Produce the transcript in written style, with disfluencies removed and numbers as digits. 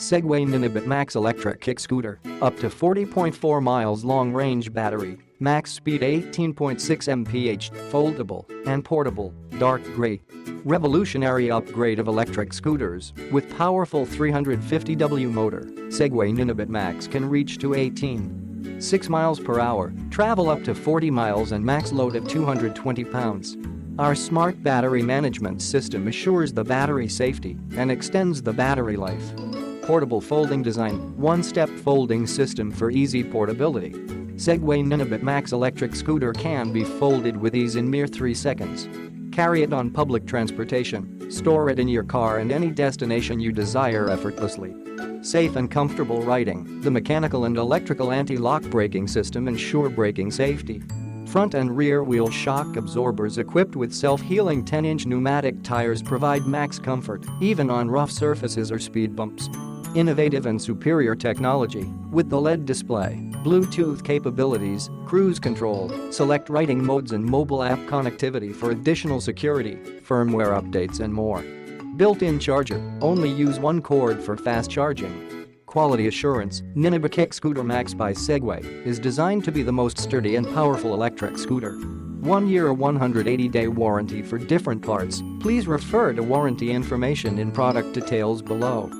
Segway Ninebot MAX electric kick scooter, up to 40.4 miles long-range battery, max speed 18.6 MPH, foldable and portable, dark gray. Revolutionary upgrade of electric scooters with powerful 350W motor, Segway Ninebot MAX can reach to 18.6 miles per hour, travel up to 40 miles and max load of 220 pounds. Our smart battery management system assures the battery safety and extends the battery life. Portable folding design, one-step folding system for easy portability. Segway Ninebot MAX electric scooter can be folded with ease in mere 3 seconds. Carry it on public transportation, store it in your car and any destination you desire effortlessly. Safe and comfortable riding, the mechanical and electrical anti-lock braking system ensure braking safety. Front and rear wheel shock absorbers equipped with self-healing 10-inch pneumatic tires provide max comfort, even on rough surfaces or speed bumps. Innovative and superior technology, with the LED display, Bluetooth capabilities, cruise control, select riding modes and mobile app connectivity for additional security, firmware updates and more. Built-in charger, only use one cord for fast charging. Quality assurance, Ninebot Kick Scooter MAX by Segway is designed to be the most sturdy and powerful electric scooter. 1 year or 180-day warranty for different parts. Please refer to warranty information in product details below.